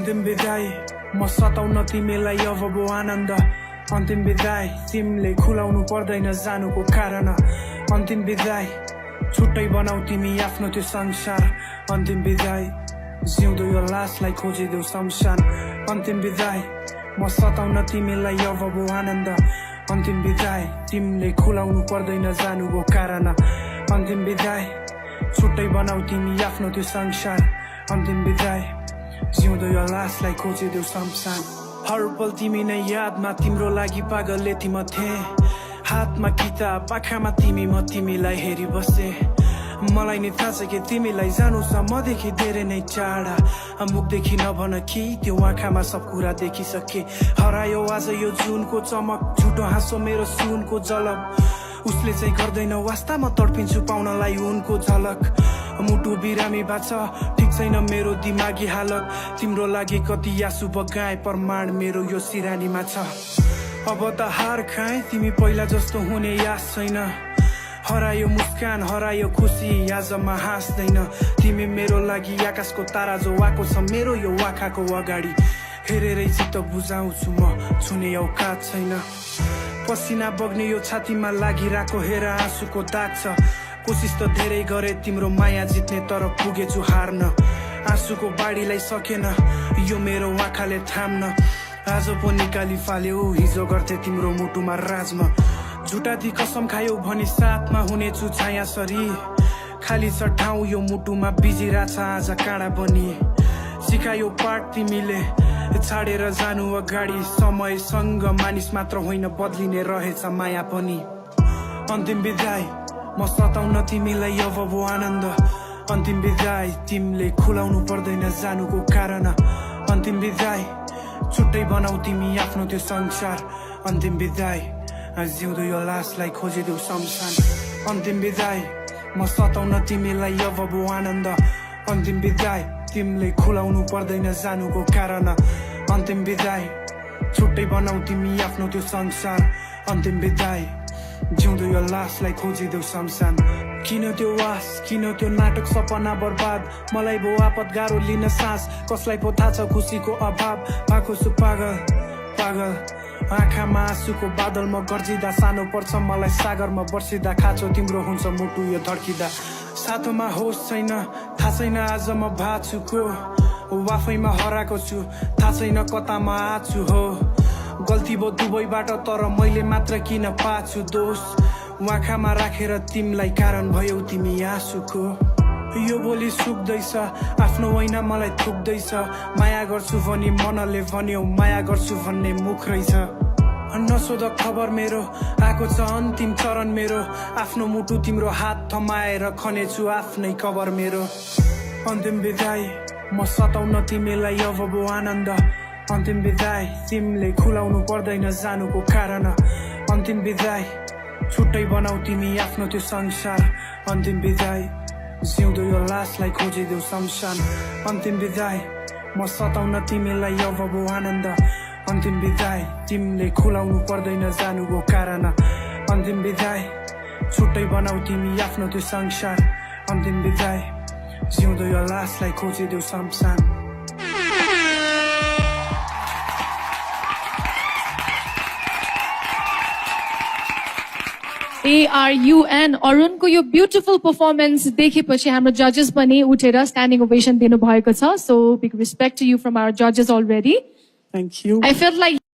अन्तिम विदाई म सताउन तिमीलाई अब बो आनन्द अन्तिम विदाई तिमीले खुलाउनु पर्दैन जानुको कारण अन्तिम विदाई छुट्टै बनाऊ तिमी आफ्नो त्यो संसार अन्तिम विदाई जिउँदो यो लासलाई खोजिदेऊ शमशान अन्तिम विदाई म सताउन तिमीलाई अब बो आनन्द अन्तिम विदाई तिमीले खुलाउनु पर्दैन जानुको कारण अन्तिम विदाई छुट्टै बनाऊ तिमी आफ्नो त्यो संसार अन्तिम विदाई जिउँदो यो लासलाई खोजिदेऊ शमशान हर पल तिमी नै यादमा तिम्रो लागि पागल यति म थिएँ हातमा किताब आँखामा तिमी म तिमीलाई हेरी बसे मलाई नि थाहा छ कि तिमीलाई जानु छ मदेखि धेरै नै टाढा मुखदेखि नभन कि त्यो आँखामा सब कुरा देखिसके हरायो आज यो जुनको चमक झुटो हाँसो मेरो सुनको झलक उसले चाहिँ गर्दैन वास्ता म तडपिन्छु पाउनलाई उनको झलक मुटु बिरामी बाछ ठिक छैन मेरो दिमागी हालत तिम्रो लागि कति आँसु बगाए प्रमाण मेरो यो सिरानीमा छ अब त हार खाए तिमी पहिला जस्तो हुने याद छैन हरायो मुस्कान हरायो खुसी आजमा हाँस्दैन तिमी मेरो लागि आकाशको तारा जो आएको छ मेरो यो आँखाको अगाडि हेरेरै चित्त बुझाउँछु म छुने औकात छैन पसिना बग्ने यो छातीमा लागिरहेको हेर आँसुको दाग छ कोसिस त धेरै गरे तिम्रो माया जित्ने तर पुगेछु हार्न आँसुको बाढीलाई सकेन यो मेरो आँखाले थाम्न आज पो निकाली फाल्यो हिजो गर्थे तिम्रो मुटुमा राजमा झुटाती कसम खायो भनी साथमा हुनेछु छाया सरी खाली छ ठाउँ यो मुटुमा बिजिरहेछ आज काँडा बनी सिकायो पाठ तिमीले छाडेर जानु अगाडि समयसँग मानिस मात्र होइन बदलिने रहेछ माया पनि अन्तिम विदाई म सताउन तिमीलाई अब बो आनन्द अन्तिम विदाई तिमीले खुलाउनु पर्दैन जानुको कारण अन्तिम विदाई छुट्टै बनाऊ तिमी आफ्नो त्यो संसार अन्तिम विदाई जिउँदो यो लासलाई खोजिदेऊ शमशान अन्तिम विदाई म सताउन तिमीलाई अब बो आनन्द अन्तिम विदाई तिमीले खुलाउनु पर्दैन जानुको कारण अन्तिम विदाई छुट्टै बनाऊ तिमी आफ्नो त्यो संसार अन्तिम विदाई जिउँदो यो लासलाई खोजिदेऊ शमशान किन त्यो वास किन त्यो नाटक सपना बर्बाद मलाई भो आपत गाह्रो लिन सास कसलाई पो थाहा छ खुसीको अभाव भएको छु पागल पागल आँखामा आँसुको बादलमा गर्जिँदा सानो पर्छ मलाई सागरमा बर्सिँदा खाँचो तिम्रो हुन्छ मुटु यो धड्किँदा साथोमा होस छैन थाहा छैन आज म भाँचुको आफैमा हराएको छु थाहा छैन कतामा आछु हो गल्ती भयो दुवैबाट तर मैले मात्र किन पाछु दोष आँखामा राखेर तिमीलाई कारण भयौ तिमी आँसुको यो बोली सुक्दैछ आफ्नो होइन मलाई थुक्दैछ माया गर्छु भनी मनले भन्यो माया गर्छु भन्ने मुख रहेछ नसोध खबर मेरो आएको छ अन्तिम चरण मेरो आफ्नो मुटु तिम्रो हात थमाएर खनेछु आफ्नै कबर मेरो अन्तिम विदाई म सताउन तिमीलाई अब बो आनन्द अन्तिम विदाई तिमीले खुलाउनु पर्दैन जानुको कारण अन्तिम विदाई छुट्टै बनाऊ तिमी आफ्नो त्यो संसार अन्तिम विदाई जिउँदो यो लासलाई खोजिदेऊ शमशान अन्तिम विदाई म सताउन तिमीलाई अब बो आनन्द अन्तिम विदाई तिमीले खुलाउनु पर्दैन जानुको कारण अन्तिम विदाई छुट्टै बनाऊ तिमी आफ्नो त्यो संसार अन्तिम विदाई जिउँदो यो लासलाई खोजिदेऊ शमशान ARUN अरुणको यो ब्युटिफुल पर्फर्मेन्स देखेपछि हाम्रो जजेस पनि उठेर स्ट्यान्डिङ ओभेसन दिनुभएको छ so big respect to you from our जजेस already thank you I felt like